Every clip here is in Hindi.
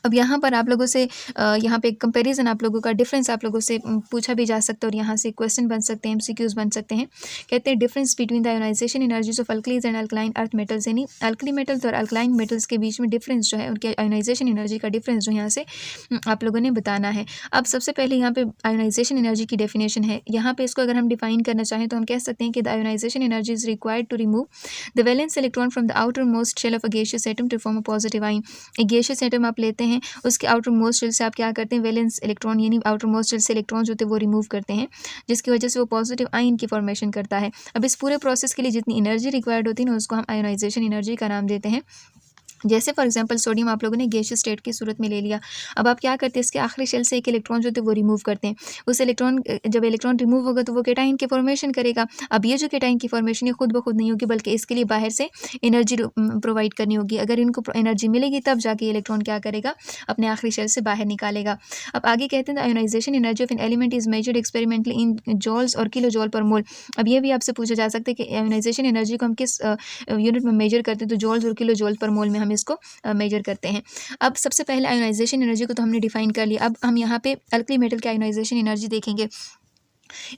अब यहाँ पर आप लोगों से यहाँ पे कंपैरिजन आप लोगों का डिफरेंस आप लोगों से पूछा भी जा सकता है और यहाँ से क्वेश्चन बन सकते हैं, एमसीक्यूज बन सकते हैं। कहते हैं difference between the ionization energies of alkalies and alkaline earth metals, यानी अल्कली मेटल्स और अल्कलाइन मेटल्स के बीच में डिफरेंस जो है, उनके आयोनाइजेशन एनर्जी का डिफरेंस जो यहाँ से आप लोगों ने बताना है। अब सबसे पहले यहाँ पे आयोनाइजेशन एनर्जी की डेफिनेशन है। यहाँ पे इसको अगर हम डिफाइन करना चाहें तो हम कह सकते हैं कि the ionization energy is required to remove the valence electron from the outermost shell of a gaseous atom to form a positive ion. एक गैसियस एटम आप लेते हैं, उसके आउटर मोस्ट शेल से आप क्या करते हैं, वैलेंस इलेक्ट्रॉन यानी आउटर मोस्ट शेल से इलेक्ट्रॉन जो होते हैं वो रिमूव करते हैं, जिसकी वजह से वो पॉजिटिव आयन की फॉर्मेशन करता है। अब इस पूरे प्रोसेस के लिए जितनी एनर्जी रिक्वायर्ड होती है ना, उसको हम आयोनाइजेशन एनर्जी का नाम देते हैं। जैसे फॉर एग्जांपल सोडियम आप लोगों ने गैसियस स्टेट की सूरत में ले लिया। अब आप क्या करते हैं, इसके आखिरी शेल से एक इलेक्ट्रॉन जो थे वो रिमूव करते हैं। उस इलेक्ट्रॉन जब इलेक्ट्रॉन रिमूव होगा तो वो केटाइन की फॉर्मेशन करेगा। अब ये जो केटाइन की फॉर्मेशन है खुद ब खुद नहीं होगी, बल्कि इसके लिए बाहर से एनर्जी प्रोवाइड करनी होगी। अगर इनको एनर्जी मिलेगी तब जाके इलेक्ट्रॉन क्या करेगा, अपने आखिरी शेल से बाहर निकालेगा। अब आगे कहते हैं ionization energy of an element is measured experimentally in joules और किलो जॉल पर मोल। अब ये भी आपसे पूछा जा सकता है कि आयोनाइजेशन एनर्जी को हम किस यूनिट में मेजर करते हैं, तो जॉल्स और किलो जॉल पर मोल में हम इसको मेजर करते हैं। अब सबसे पहले आयोनाइजेशन एनर्जी को तो हमने डिफाइन कर लिया। अब हम यहाँ पे अल्कली मेटल की आयोनाइजेशन एनर्जी देखेंगे।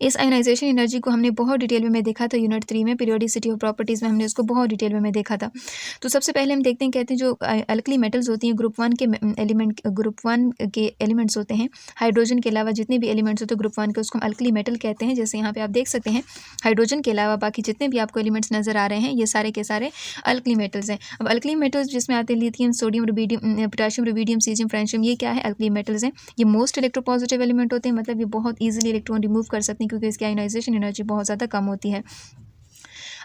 इस आयोनाइजेशन एनर्जी को हमने बहुत डिटेल में देखा था यूनिट 3 में, पीरियोडिसिटी ऑफ प्रॉपर्टीज़ में हमने उसको बहुत डिटेल में देखा था। तो सबसे पहले हम देखते हैं, कहते हैं जो अल्कली मेटल्स होती हैं ग्रुप 1 के एलिमेंट्स होते हैं। हाइड्रोजन के अलावा जितने भी एलिमेंट्स होते हैं ग्रुप 1 के, उसको हम अल्कली मेटल कहते हैं। जैसे यहाँ पे आप देख सकते हैं, हाइड्रोजन के अलावा बाकी जितने भी आपको एलिमेंट्स नजर आ रहे हैं ये सारे के सारे अल्कली मेटल्स हैं। अब अल्कली मेटल्स जिसमें आते हैं lithium, sodium, rubidium, potassium, rubidium, caesium, francium, ये क्या है, अल्कली मेटल्स हैं। ये मोस्ट इलेक्ट्रोपॉजिटिव एलिमेंट होते हैं, मतलब ये बहुत ईजिली इलेक्ट्रॉन रिमूव कर सकते हैं क्योंकि इसकी आयोनाइजेशन एनर्जी बहुत ज़्यादा कम होती है।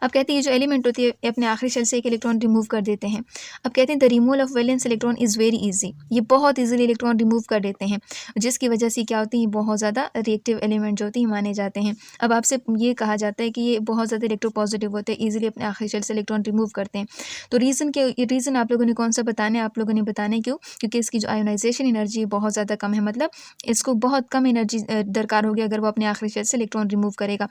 अब कहते हैं ये जो एलिमेंट होती है ये अपने आखिरी शेल से एक इलेक्ट्रॉन रिमूव कर देते हैं। अब कहते हैं the removal of valence electron is very easy, ये बहुत इजीली इलेक्ट्रॉन रिमूव कर देते हैं, जिसकी वजह से क्या होती है, बहुत ज़्यादा रिएक्टिव एलिमेंट जो होती है माने जाते हैं। अब आपसे ये कहा जाता है कि ये बहुत ज़्यादा इलेक्ट्रोपॉजिटिव होते हैं, ईजिली अपने आखिरी शेल से इलेक्ट्रॉन रिमूव करते हैं। तो रीज़न आप लोगों ने कौन सा बताना है, आप लोगों ने बताना है क्यों, क्योंकि इसकी जो आयोनाइजेशन एनर्जी बहुत ज़्यादा कम है, मतलब इसको बहुत कम एनर्जी दरकार होगी अगर वो अपने आखिरी शेल से इलेक्ट्रॉन रिमूव करेगा।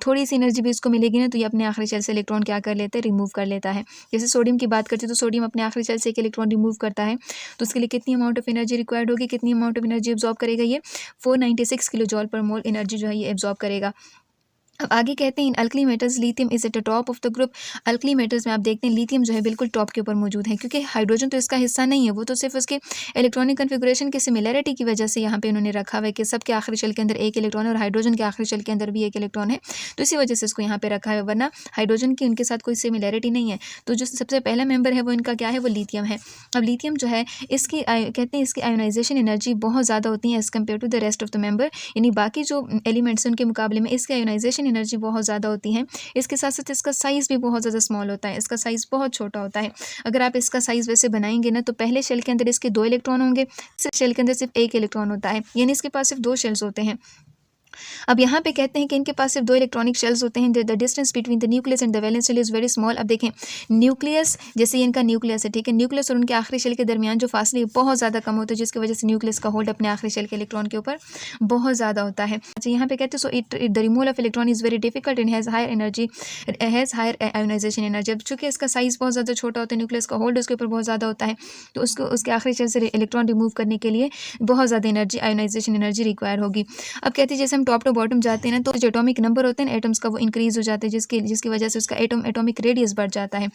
थोड़ी सी एनर्जी भी इसको मिलेगी ना तो ये अपने आखिरी शेल से इलेक्ट्रॉन क्या कर लेते हैं, रिमूव कर लेता है। जैसे सोडियम की बात करते हैं तो सोडियम अपने आखिरी शेल से एक इलेक्ट्रॉन रिमूव करता है, तो उसके लिए कितनी अमाउंट ऑफ एनर्जी रिक्वायर्ड होगी, कितनी अमाउंट ऑफ एनर्जी एब्जॉर्ब करेगा, ये 496 किलो जॉल पर मोल एनर्जी जो है ये एब्जॉर्ब करेगा। अब आगे कहते हैं इन alkali metals lithium is at the top of the group. Alkali metals में आप देखते हैं लिथियम जो है बिल्कुल टॉप के ऊपर मौजूद है, क्योंकि हाइड्रोजन तो इसका हिस्सा नहीं है, वो तो सिर्फ उसके इलेक्ट्रॉनिक कन्फिगरेशन की सिमिलरिटी की वजह से यहाँ पे उन्होंने रखा हुआ है कि सबके आखिरी शेल के अंदर एक इलेक्ट्रॉन है और हाइड्रोजन के आखिरी शेल के अंदर भी एक इलेक्ट्रॉन है, तो इसी वजह से इसको यहाँ पे रखा है, वरना हाइड्रोजन की उनके साथ कोई सिमिलरिटी नहीं है। तो जो सबसे पहला मेंबर है वो इनका क्या है, वो लिथियम है। अब लिथियम जो है इसकी कहते हैं इसकी आयोनाइजेशन एनर्जी बहुत ज़्यादा होती है as compare to the rest of the member, यानी बाकी जो एलिमेंट्स हैं उनके मुकाबले में इसकी आयोनाइजेशन एनर्जी बहुत ज़्यादा होती हैं। इसके साथ साथ इसका साइज़ भी बहुत ज़्यादा स्मॉल होता है, इसका साइज़ बहुत छोटा होता है। अगर आप इसका साइज़ वैसे बनाएंगे ना तो पहले शेल के अंदर इसके 2 इलेक्ट्रॉन होंगे, शेल के अंदर सिर्फ 1 इलेक्ट्रॉन होता है, यानी इसके पास सिर्फ 2 शेल्स होते हैं। अब यहाँ पे कहते हैं कि इनके पास सिर्फ 2 इलेक्ट्रॉनिक शेल्स होते हैं। The distance between the nucleus and the valence shell is very small. अब देखें न्यूक्लियस, जैसे ये इनका न्यूक्लियस है, ठीक है, न्यूक्लियस और उनके आखिरी शेल के दरमियान जो फासले बहुत ज़्यादा कम होते हैं, जिसकी वजह से न्यूक्लियस का होल्ड अपने आखिरी शेल के इलेक्ट्रॉन के ऊपर बहुत ज़्यादा होता है। अच्छा, यहाँ पे कहते हैं so it the removal of electron is very difficult and has higher ionization energy. अब चूँकि इसका साइज़ बहुत ज़्यादा छोटा होता है, न्यूक्लियस का होल्ड उसके ऊपर बहुत ज़्यादा होता है, तो उसको उसके आखिरी शेल से इलेक्ट्रॉन रिमूव करने के लिए बहुत ज़्यादा एनर्जी, आयोनाइजेशन एनर्जी रिक्वायर होगी। अब कहते हैं जैसे हम टॉप टू बॉटम जाते हैं ना तो जो एटॉमिक नंबर होते हैं ना एटम्स का वो इंक्रीज हो जाता है, जिसकी वजह से उसका एटॉमिक रेडियस बढ़ जाता है।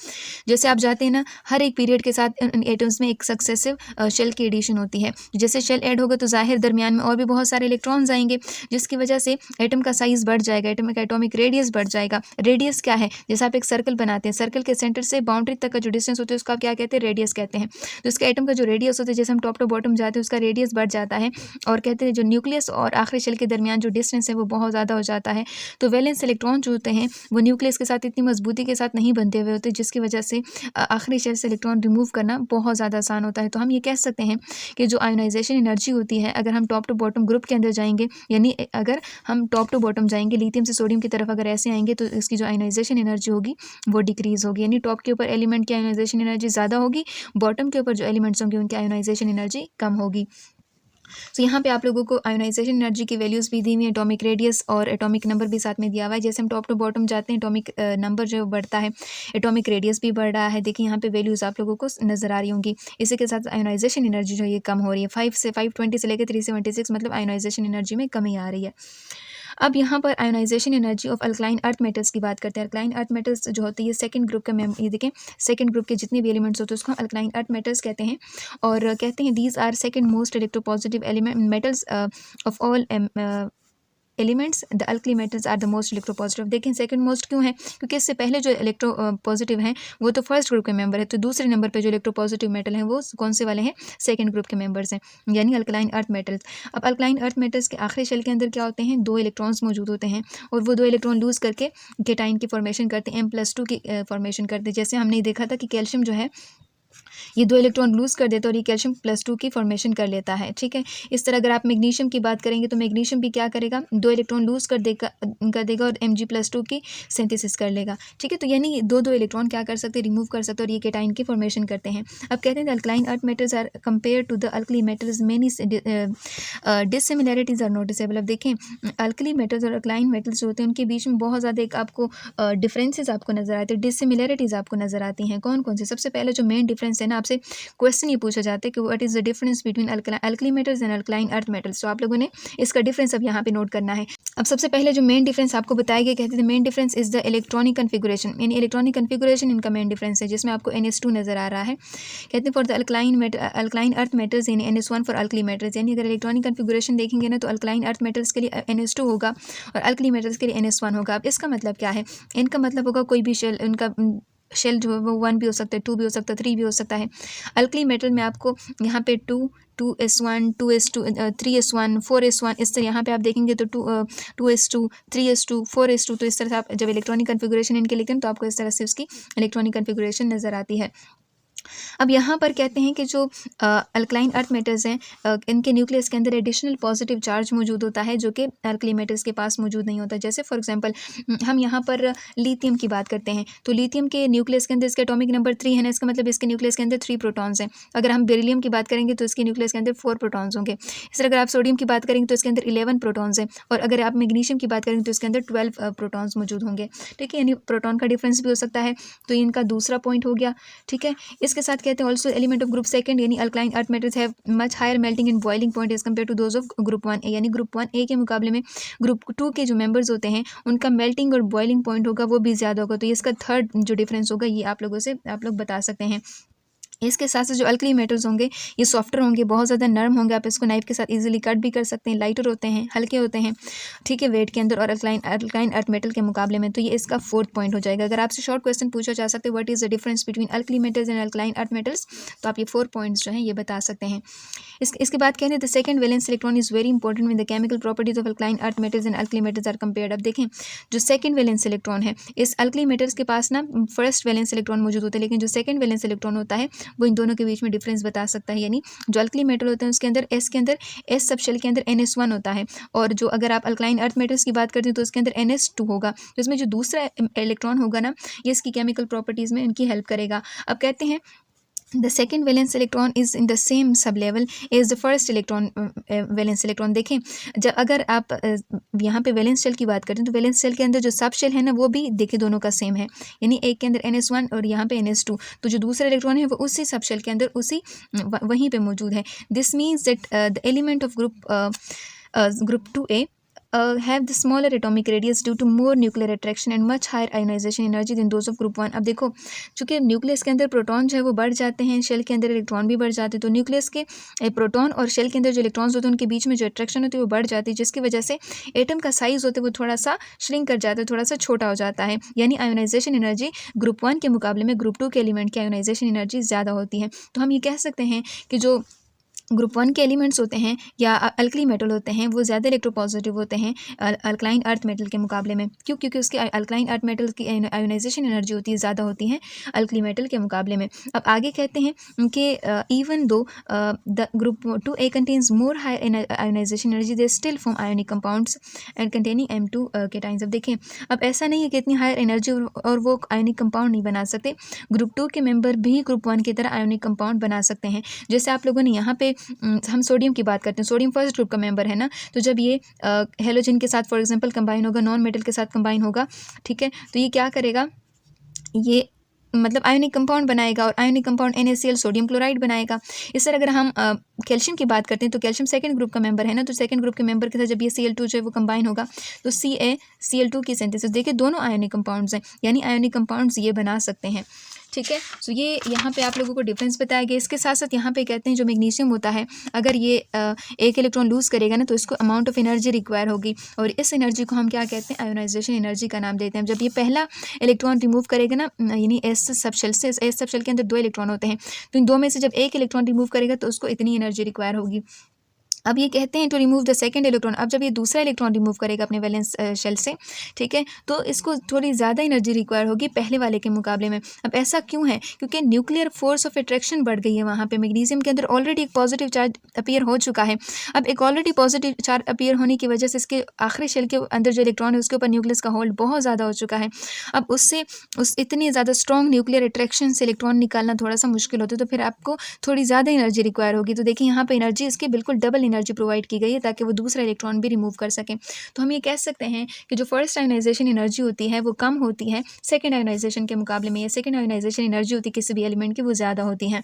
जैसे आप जाते हैं ना, हर एक पीरियड के साथ एटम्स में एक सक्सेसिव शेल की एडिशन होती है। जैसे शेल ऐड होगा तो जाहिर दरमियान में और भी बहुत सारे इलेक्ट्रॉन्स आएंगे, जिसकी वजह से एटम का साइज बढ़ जाएगा, एटम का एटॉमिक रेडियस बढ़ जाएगा। रेडियस क्या है, जैसे आप एक सर्कल बनाते हैं, सर्कल के सेंटर से बाउंड्री तक का जो डिस्टेंस होता है उसका आप क्या कहते हैं, रेडियस कहते हैं। तो इसका एटम का जो रेडियस होता है, जैसे हम टॉप टू बॉटम जाते हैं उसका रेडियस बढ़ जाता है, और कहते हैं जो न्यूक्लियस और आखिरी शेल के दरमियान जो डिस्टेंस है वो बहुत ज़्यादा हो जाता है। तो वैलेंस इलेक्ट्रॉन जो होते हैं वो न्यूक्लियस के साथ इतनी मजबूती के साथ नहीं बनते हुए होते, जिसकी वजह से आखिरी शेल से इलेक्ट्रॉन रिमूव करना बहुत ज़्यादा आसान होता है। तो हम ये कह सकते हैं कि जो आयोनाइजेशन एनर्जी होती है, अगर हम टॉप टू बॉटम ग्रुप के अंदर जाएंगे, यानी अगर हम टॉप टू बॉटम जाएंगे लिथियम से सोडियम की तरफ अगर ऐसे आएंगे, तो इसकी जो आयोनाइजेशन एनर्जी होगी वो डिक्रीज होगी, यानी टॉप के ऊपर एलिमेंट की आयोनाइजेशन एनर्जी ज़्यादा होगी, बॉटम के ऊपर जो एलिमेंट्स होंगे उनकी आयोनाइजेशन एनर्जी कम होगी। सो यहाँ पे आप लोगों को आयोनाइजेशन एनर्जी की वैल्यूज़ भी दी हुई है, एटॉमिक रेडियस और एटॉमिक नंबर भी साथ में दिया हुआ है। जैसे हम टॉप टू बॉटम जाते हैं, एटॉमिक नंबर जो है वो बढ़ता है, एटॉमिक रेडियस भी बढ़ रहा है। देखिए यहाँ पे वैल्यूज़ आप लोगों को नज़र आ रही होंगी। इसी के साथ आयोनाइजेशन एनर्जी जो है ये कम हो रही है, 520 से लेकर 376, मतलब आयोनाइजेशन एनर्जी में कमी आ रही है। अब यहाँ पर ionization energy of alkaline earth metals की बात करते हैं। अल्कलाइन अर्थ मेटल्स जो होती है सेकंड ग्रुप का ये देखें, सेकंड ग्रुप के जितने भी एलिमेंट्स होते हैं उसको अल्कलाइन अर्थ मेटल्स कहते हैं। और कहते हैं these are second most electropositive element metals of all elements. The alkali metals are the most electropositive. देखें सेकंड मोस्ट क्यों है, क्योंकि इससे पहले जो इलेक्ट्रो पॉजिटिव हैं वो तो फर्स्ट ग्रुप के मेंबर है, तो दूसरे नंबर पे जो इलेक्ट्रोपॉजिटिव मेटल हैं वो कौन से वाले हैं, सेकंड ग्रुप के मेंबर्स हैं, यानी अल्कलाइन अर्थ मेटल्स। अब अल्कलाइन अर्थ मेटल्स के आखिरी शेल के अंदर क्या होते हैं, 2 इलेक्ट्रॉन्स मौजूद होते हैं और वो 2 इलेक्ट्रॉन लूज करके केटाइन की फॉर्मेशन करते हैं, M+2 की फॉर्मेशन करते हैं। जैसे हमने देखा था कि कैल्शियम जो है ये 2 इलेक्ट्रॉन लूज कर देता है और ये कैल्शियम +2 की फॉर्मेशन कर लेता है, ठीक है। इस तरह अगर आप मैग्नीशियम की बात करेंगे तो मैग्नीशियम भी क्या करेगा, 2 इलेक्ट्रॉन लूज कर देगा और Mg+2 की सिंथेसिस कर लेगा, ठीक है। तो यानी 2 इलेक्ट्रॉन क्या कर सकते हैं, रिमूव कर सकते हैं और ये केटाइन की फॉर्मेशन करते हैं। अब कहते हैं alkaline earth metals are compare to the alkali metals many dissimilarities are noticeable. अब देखें अल्कली मेटल्स और अल्कलाइन मेटल्स जो होते हैं उनके बीच में बहुत ज़्यादा एक आपको डिफरेंसेस आपको नजर आते हैं, डिसिमिलैरिटीज आपको नजर आती हैं। कौन कौन से, सबसे पहले जो मेन डिफरेंस है ना, आपसे क्वेश्चन ये पूछा जाता है कि what is the difference between alkali metals and alkaline earth metals. तो आप लोगों ने इसका डिफरेंस अब यहाँ पे नोट करना है। अब सबसे पहले जो मेन डिफरेंस आपको बताया गया, कहते हैं main difference is the electronic configuration, यानी इलेक्ट्रॉनिक कन्फिगुरेशन इनका मेन डिफरेंस है, जिसमें आपको NS2 नजर आ रहा है। कहते हैं for the alkaline earth metals यानी NS1 फॉर अल्कली मेटल्स, यानी अगर इलेक्ट्रॉनिक कन्फिगुरेशन देखेंगे ना तो अल्कलाइन अर्थ मेटल्स के लिए NS2 होगा और अल्कली मेटल्स के लिए NS1 होगा। अब इसका मतलब क्या है, इनका मतलब होगा कोई भी शेल, उनका शेल जो है वो 1 भी हो सकता है, 2 भी हो सकता है, 3 भी हो सकता है। अल्कली मेटल में आपको यहाँ पे 2s1 2s2 3s1 4s1 इस तरह यहाँ पे आप देखेंगे तो 2s2 3s2 4s2, तो इस तरह से आप जब इलेक्ट्रॉनिक कन्फिगुरेशन इनके लिखें तो आपको इस तरह से उसकी इलेक्ट्रॉनिक कन्फिगुरेशन नज़र आती है। अब यहाँ पर कहते हैं कि जो अल्कलाइन अर्थ मेटल्स हैं इनके न्यूक्लियस के अंदर एडिशनल पॉजिटिव चार्ज मौजूद होता है जो कि अल्कली मेटल्स के पास मौजूद नहीं होता। जैसे फॉर एग्जांपल हम यहाँ पर लिथियम की बात करते हैं तो लिथियम के न्यूक्लियस के अंदर इसके एटॉमिक नंबर 3 है ना, इसका मतलब इसके न्यूक्लियस के अंदर 3 प्रोटॉन्स हैं। अगर हम बेरिलियम की बात करेंगे तो इसके न्यूक्लियस के अंदर 4 प्रोटॉन्स होंगे। इस तरह अगर आप सोडियम की बात करेंगे तो इसके अंदर 11 प्रोटॉन्स हैं और अगर आप मैग्नीशियम की बात करेंगे तो इसके अंदर 12 प्रोटॉन्स मौजूद होंगे, ठीक है। यानी प्रोटॉन का डिफरेंस भी हो सकता है, तो ये इनका दूसरा पॉइंट हो गया, ठीक है। इसके साथ कहते हैं also element of group second यानी alkaline earth metals have much higher melting and boiling point as compared to those of group 1 A, यानी ग्रुप 1 ए के मुकाबले में ग्रुप 2 के जो मेंबर्स होते हैं उनका मेल्टिंग और बॉइलिंग पॉइंट होगा वो भी ज़्यादा होगा। तो ये इसका थर्ड जो डिफरेंस होगा ये आप लोग बता सकते हैं। इसके साथ साथ जो अल्कली मेटल्स होंगे ये सॉफ्टर होंगे, बहुत ज़्यादा नरम होंगे, आप इसको नाइफ के साथ इजीली कट भी कर सकते हैं, लाइटर होते हैं, हल्के होते हैं, ठीक है, वेट के अंदर और अल्कलाइन अर्थ मेटल के मुकाबले में। तो ये इसका फोर्थ पॉइंट हो जाएगा। अगर आपसे शॉर्ट क्वेश्चन पूछा जा सकता है what is the difference between alkali metals and alkaline earth metals, तो आप ये 4 पॉइंट्स जो हैं ये बता सकते हैं। इसके बाद कहते हैं the second valence electron is very important with the chemical properties of alkaline earth metals and alkali metals are compared. अब देखें जो सेकंड वैलेंस इलेक्ट्रॉन है इस अल्कली मेटल्स के पास ना फर्स्ट वैलेंस इलेक्ट्रॉन मौजूद होता है, लेकिन जो सेकंड वैलेंस इलेक्ट्रॉन होता है वो इन दोनों के बीच में डिफरेंस बता सकता है। यानी जो अल्कली मेटल होते हैं उसके अंदर एस सब शेल के अंदर NS1 होता है और जो अगर आप अल्कलाइन अर्थ मेटल्स की बात करते हैं तो उसके अंदर NS2 होगा। तो इसमें जो दूसरा इलेक्ट्रॉन होगा ना ये इसकी केमिकल प्रॉपर्टीज़ में इनकी हेल्प करेगा। अब कहते हैं the second valence electron is in the same sublevel as the first electron valence electron. देखें जब अगर आप यहाँ पे वैलेंस शेल की बात करते हैं तो वैलेंस शेल के अंदर जो सब शेल है ना वो भी देखिए दोनों का सेम है, यानी एक के अंदर NS1 और यहाँ पे NS2, तो जो दूसरा इलेक्ट्रॉन है वो उसी सब शेल के अंदर उसी वहीं पे मौजूद है। This means that the element of group 2A have the smaller atomic radius due to more nuclear attraction and much higher ionization energy than those of group 1। अब देखो चूंकि न्यूक्लियस के अंदर प्रोटॉन जो है वो बढ़ जाते हैं, शेल के अंदर इलेक्ट्रॉन भी बढ़ जाते हैं, तो न्यूक्लियस के प्रोटॉन और शेल के अंदर जो इलेक्ट्रॉन्स होते हैं उनके बीच में जो अट्रैक्शन होती है वो बढ़ जाती है, जिसकी वजह से एटम का साइज होता है वो थोड़ा सा श्रिंक कर जाता है, थोड़ा सा छोटा हो जाता है। यानी आयोनाइजेशन एनर्जी ग्रुप 1 के मुकाबले में ग्रुप 2 के एलिमेंट की आयोनाइजेशन एनर्जी ज़्यादा होती है। तो हम ये कह सकते हैं कि जो ग्रुप 1 के एलिमेंट्स होते हैं या अल्कली मेटल होते हैं वो ज़्यादा इलेक्ट्रोपॉजिटिव होते हैं अल्कलाइन अर्थ मेटल के मुकाबले में। क्यों? क्योंकि उसके अल्कलाइन अर्थ मेटल की आयोनाइजेशन एनर्जी होती है ज़्यादा होती है अल्कली मेटल के मुकाबले में। अब आगे कहते हैं कि even though the group 2A contains more high ionization energy they still form ionic compounds and containing M2 cations. अब देखें अब ऐसा नहीं है कि इतनी हायर एनर्जी और वो आयोनिक कंपाउंड नहीं बना सकते, ग्रुप 2 के मेंबर भी ग्रुप 1 की तरह आयोनिक कंपाउंड बना सकते हैं। जैसे आप लोगों ने यहाँ पे हम सोडियम की बात करते हैं, सोडियम फर्स्ट ग्रुप का मेंबर है ना, तो जब ये हेलोजन के साथ फॉर एग्जांपल कंबाइन होगा, नॉन मेटल के साथ कंबाइन होगा, ठीक है, तो ये क्या करेगा, ये मतलब आयोनिक कंपाउंड बनाएगा और ionic compound NaCl sodium chloride बनाएगा। इस तरह अगर हम कैल्शियम की बात करते हैं तो कैल्शियम सेकंड ग्रुप का मेंबर है ना, तो सेकंड ग्रुप के मेंबर के साथ जब ये Cl2 जो है वो कंबाइन होगा तो CaCl2 की सिंथेसिस, देखिए दोनों आयोनिक कंपाउंड्स हैं, यानी आयोनिक कंपाउंड्स ये बना सकते हैं, ठीक है। सो ये यहाँ पे आप लोगों को डिफरेंस बताया गया। इसके साथ साथ यहाँ पे कहते हैं जो मैग्नीशियम होता है, अगर ये एक इलेक्ट्रॉन लूज़ करेगा ना तो इसको अमाउंट ऑफ एनर्जी रिक्वायर होगी, और इस एनर्जी को हम क्या कहते हैं, आयोनाइजेशन एनर्जी का नाम देते हैं। जब ये पहला इलेक्ट्रॉन रिमूव करेगा ना, यानी एस सब शेल से, एस सब शेल के अंदर 2 इलेक्ट्रॉन होते हैं, तो इन 2 में से जब एक इलेक्ट्रॉन रिमूव करेगा तो उसको इतनी एनर्जी रिक्वायर होगी। अब ये कहते हैं to remove the second electron, अब जब ये दूसरा इलेक्ट्रॉन रिमूव करेगा अपने वैलेंस शेल से, ठीक है, तो इसको थोड़ी ज़्यादा एनर्जी रिक्वायर होगी पहले वाले के मुकाबले में। अब ऐसा क्यों है, क्योंकि न्यूक्लियर फोर्स ऑफ अट्रैक्शन बढ़ गई है वहाँ पे। मैग्नीशियम के अंदर ऑलरेडी एक पॉजिटिव चार्ज अपीयर हो चुका है, अब एक ऑलरेडी पॉजिटिव चार्ज अपीयर होने की वजह से इसके आखिरी शेल के अंदर जो इलेक्ट्रॉन है उसके ऊपर न्यूक्लियस का होल्ड बहुत ज़्यादा हो चुका है। अब उससे उस इतनी ज़्यादा स्ट्रॉन्ग न्यूक्लियर अट्रैक्शन से इलेक्ट्रॉन निकालना थोड़ा सा मुश्किल होता है, तो फिर आपको थोड़ी ज़्यादा एनर्जी रिक्वायर होगी। तो देखिए यहाँ पर एनर्जी इसकी बिल्कुल डबल एनर्जी प्रोवाइड की गई है ताकि वो दूसरा इलेक्ट्रॉन भी रिमूव कर सकें। तो हम ये कह सकते हैं कि जो फर्स्ट आयोनाइजेशन एनर्जी होती है वो कम होती है सेकंड आयोनाइजेशन के मुकाबले में। ये सेकंड आयोनाइजेशन एनर्जी होती है किसी भी एलिमेंट की, वो ज़्यादा होती है।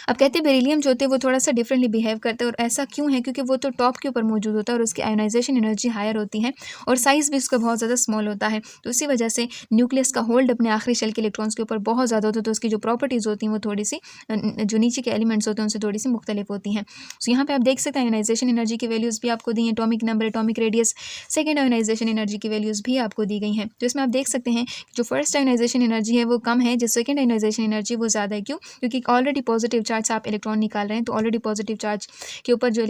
अब कहते हैं बेरिलियम जो होते हैं वो थोड़ा सा डिफरेंटली बिहेव करते हैं, और ऐसा क्यों है, क्योंकि वो तो टॉप के ऊपर मौजूद होता है और उसकी आयोनाइजेशन एनर्जी हायर होती है और साइज़ भी उसका बहुत ज़्यादा स्मॉल होता है, तो इसी वजह से न्यूक्लियस का होल्ड अपने आखिरी शेल के इलेक्ट्रॉन्स के ऊपर बहुत ज़्यादा होता है, तो उसकी जो प्रॉपर्टीज़ होती हैं वो थोड़ी सी जो नीचे के एलिमेंट्स होते हैं उनसे थोड़ी सी मुख्तलिफ होती हैं। सो यहाँ पर आप देख सकते हैं आयोनाइजेशन एनर्जी की वैल्यूज़ भी आपको दी हैं, atomic number, atomic radius, second ionization energy की वैल्यूज़ भी आपको दी गई हैं। तो इसमें आप देख सकते हैं जो फर्स्ट आयोनाइजेशन एनर्जी है वो कम है, जो सेकेंड आयोनाइजेशन एनर्जी वो ज़्यादा है। क्यों, क्योंकि ऑलरेडी पॉजिटिव चार्ज आप इलेक्ट्रॉन निकाल रहे हैं, तो ऑलरेडी पॉजिटिव चार्ज के ऊपर जो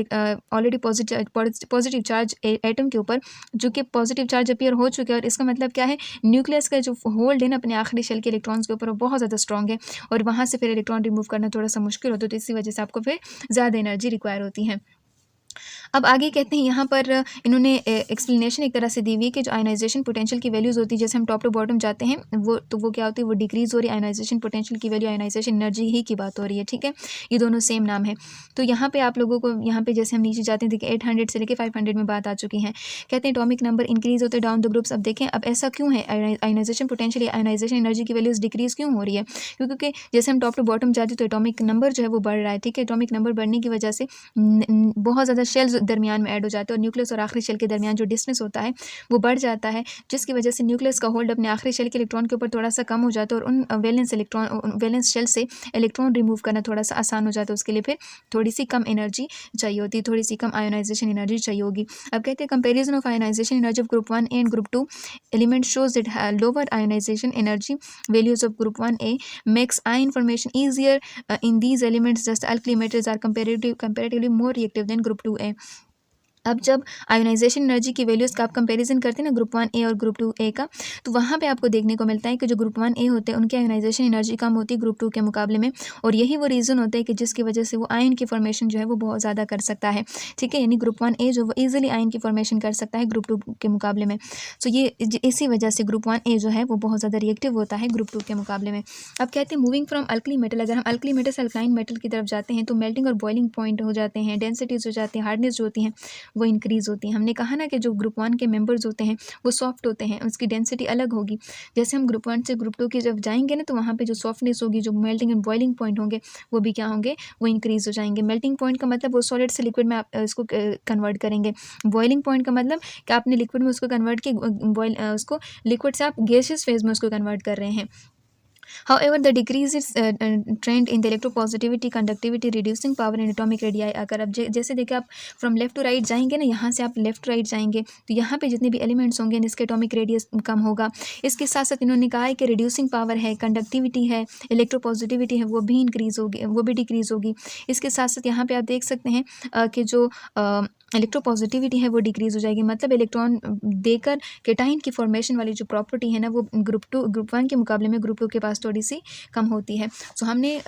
ऑलरेडी पॉजिटिव चार्ज एटम के ऊपर जो कि पॉजिटिव चार्ज अपीयर हो चुके हैं, और इसका मतलब क्या है, न्यूक्लियस का जो होल्ड है ना अपने आखिरी शेल के इलेक्ट्रॉन्स के ऊपर वो बहुत ज़्यादा स्ट्रॉन्ग है, और वहाँ से फिर इलेक्ट्रॉन रिमूव करना थोड़ा सा मुश्किल होता है, तो इसी वजह से आपको फिर ज़्यादा एनर्जी रिक्वायर होती है। अब आगे कहते हैं यहाँ पर इन्होंने एक्सप्लेनेशन एक तरह से दी हुई है कि जो आयोनाइजेशन पोटेंशियल की वैल्यूज़ होती है, जैसे हम टॉप टू बॉटम जाते हैं वो क्या होती है, वो डिक्रीज़ हो रही है। आयोनाइजेशन पोटेंशियल की वैल्यू, आयोनाइजेशन एनर्जी ही की बात हो रही है, ठीक है, ये दोनों सेम नाम है। तो यहाँ पे आप लोगों को यहाँ पे जैसे हम नीचे जाते हैं देखिए 800 से लेकर 500 में बात आ चुकी है। कहते हैं एटॉमिक नंबर इंक्रीज़ होते डाउन द ग्रुप्स। अब देखें अब ऐसा क्यों है, आयोनाइजेशन पोटेंशियल या आयोनाइजेशन एनर्जी की वैल्यूज़ डिक्रीज़ क्यों हो रही है, क्योंकि जैसे हम टॉप टू बॉटम जाते हैं तो एटॉमिक नंबर जो है वो बढ़ रहा है, ठीक है, एटॉमिक नंबर बढ़ने की वजह से बहुत ज़्यादा शेल्स दरमियान में ऐड हो जाते हैं, और न्यूक्लियस और आखिरी शेल के दरमियान जो डिस्टेंस होता है वो बढ़ जाता है, जिसकी वजह से न्यूक्लियस का होल्ड अपने आखिरी शेल के इलेक्ट्रॉन के ऊपर थोड़ा सा कम हो जाता है, और उन वैलेंस शेल से इलेक्ट्रॉन रिमूव करना थोड़ा सा आसान हो जाता है। उसके लिए फिर थोड़ी सी कम एनर्जी चाहिए होती है, थोड़ी सी कम आयोनाइजेशन एनर्जी चाहिए होगी। अब कहते हैं comparison of ionization energy of group 1A and group 2 element shows that lower ionization energy values of group 1A makes ion formation easier in these elements, just alkali metals are comparatively more reactive than group 2A। अब जब आयोनाइजेशन एनर्जी की वैल्यूज़ का आप कंपैरिजन करते हैं ना ग्रुप 1A और ग्रुप 2A का, तो वहाँ पे आपको देखने को मिलता है कि जो ग्रुप 1A होते हैं उनकी आयोनाइजेशन एनर्जी कम होती है ग्रुप 2 के मुकाबले में, और यही वो रीज़न होता है कि जिसकी वजह से वो आयन की फॉर्मेशन जो है वो बहुत ज़्यादा कर सकता है, ठीक है, यानी ग्रुप 1A जो वो ईजिली आयन की फॉर्मेशन कर सकता है ग्रुप 2 के मुकाबले में। तो ये इसी वजह से ग्रुप 1A जो है वो बहुत ज़्यादा रिएक्टिव होता है ग्रुप 2 के मुकाबले में। अब कहते हैं मूविंग फ्रॉम अल्कली मेटल, अगर हम अल्कली मेटल से अल्कलाइन मेटल की तरफ जाते हैं तो मेल्टिंग और बॉइलिंग पॉइंट हो जाते हैं, डेंसिटीज हो जाती हैं, हार्डनेस जो होती हैं वो इंक्रीज़ होती हैं। हमने कहा ना कि जो ग्रुप 1 के मेंबर्स होते हैं वो सॉफ्ट होते हैं, उसकी डेंसिटी अलग होगी। जैसे हम ग्रुप 1 से ग्रुप 2 की जब जाएंगे ना तो वहाँ पे जो सॉफ्टनेस होगी, जो मेल्टिंग एंड बॉइलिंग पॉइंट होंगे वो भी क्या होंगे, वो इंक्रीज़ हो जाएंगे। मेल्टिंग पॉइंट का मतलब वो सॉलिड से लिक्विड में आप इसको कन्वर्ट करेंगे। बॉइलिंग पॉइंट का मतलब कि आपने लिक्विड में उसको कन्वर्ट किया, उसको लिक्विड से आप गैसियस फेज में उसको कन्वर्ट कर रहे हैं। However, the decrease is trend in the electropositivity, conductivity, reducing power and atomic radii। अगर अब जैसे देखिए आप फ्रॉम लेफ्ट टू राइट जाएंगे ना, यहाँ से आप लेफ्ट टू राइट जाएंगे तो यहाँ पे जितने भी एलिमेंट्स होंगे इसके एटॉमिक रेडियस कम होगा। इसके साथ साथ इन्होंने कहा है कि रिड्यूसिंग पावर है, कंडक्टिविटी है, इलेक्ट्रोपॉजिटिविटी है, वो भी इंक्रीज़ होगी, वो भी डिक्रीज़ होगी। इसके साथ साथ यहाँ पे आप देख सकते हैं कि जो इलेक्ट्रोपॉजिटिविटी है वो डिक्रीज़ हो जाएगी, मतलब इलेक्ट्रॉन देकर केटाइन की फॉर्मेशन वाली जो प्रॉपर्टी है ना वो ग्रुप 1 के मुकाबले में ग्रुप 2 के पास थोड़ी सी कम होती है। सो हमने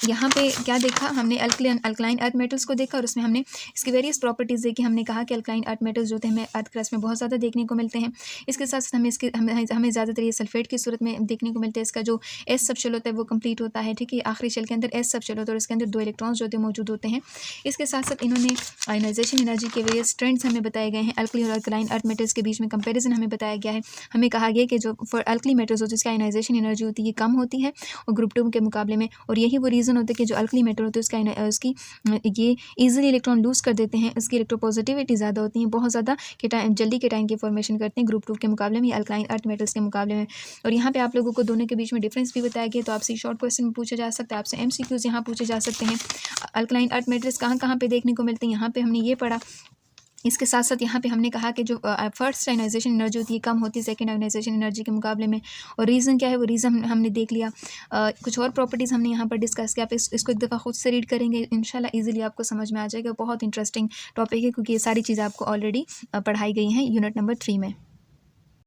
यहाँ पे क्या देखा हमने, अल्कलाइन अर्थ मेटल्स को देखा और उसमें हमने इसकी वेरियस प्रॉपर्टीज़ देखी। हमने कहा कि अल्कलाइन अर्थ मेटल्स जो थे हमें अर्थ क्रस्ट में बहुत ज़्यादा देखने को मिलते हैं। इसके साथ साथ हमें ज़्यादातर ये सल्फेट की सूरत में देखने को मिलते हैं। इसका जो एस सब शेल होता है वो कंप्लीट होता है, ठीक है। आखिरी शेल के अंदर एस सब शेल होता है और इसके अंदर 2 इलेक्ट्रॉन्स जो होते हैं मौजूद होते हैं। इसके साथ साथ इन्होंने आयोनाइजेशन एनर्जी के वेरियस ट्रेंड्स हमें बताए गए हैं। अल्कली और अल्कलाइन अर्थ मेटल्स के बीच में कंपेरिजन हमें बताया गया है। हमें कहा गया कि जो फॉर अल्कली मेटल्स होती है उसकी आयोनाइजेशन एनर्जी होती है ये कम होती है और ग्रुप 2 के मुकाबले में, और यही वो रीज़न होता है कि जो अल्कली मेटल होते हैं उसकी ये ईजिली इलेक्ट्रॉन लूज़ कर देते हैं, इसकी इलेक्ट्रोपॉजिटिविटी ज़्यादा होती है, बहुत ज़्यादा जल्दी के टाइम की फॉर्मेशन करते हैं ग्रुप 2 के मुकाबले में या अल्कलाइन अर्थ मेटल्स के मुकाबले में। और यहाँ पे आप लोगों को दोनों के बीच में डिफरेंस भी बताया गया, तो आपसे शॉर्ट क्वेश्चन में पूछा जा सकता है, आपसे MCQs यहाँ पूछे जा सकते हैं। अल्कलाइन अर्थ मेटल्स कहाँ कहाँ पे देखने को मिलते हैं, यहाँ पे हमने ये पढ़ा। इसके साथ साथ यहाँ पे हमने कहा कि जो फर्स्ट आयोनाइजेशन एनर्जी होती है कम होती है सेकंड आयोनाइजेशन एनर्जी के मुकाबले में, और रीज़न क्या है वो रीज़न हमने देख लिया। कुछ और प्रॉपर्टीज़ हमने यहाँ पर डिस्कस किया। आप इसको एक दफ़ा खुद से रीड करेंगे, इंशाल्लाह इजीली आपको समझ में आ जाएगा। बहुत इंटरेस्टिंग टॉपिक है क्योंकि ये सारी चीज़ें आपको ऑलरेडी पढ़ाई गई हैं यूनिट नंबर 3 में।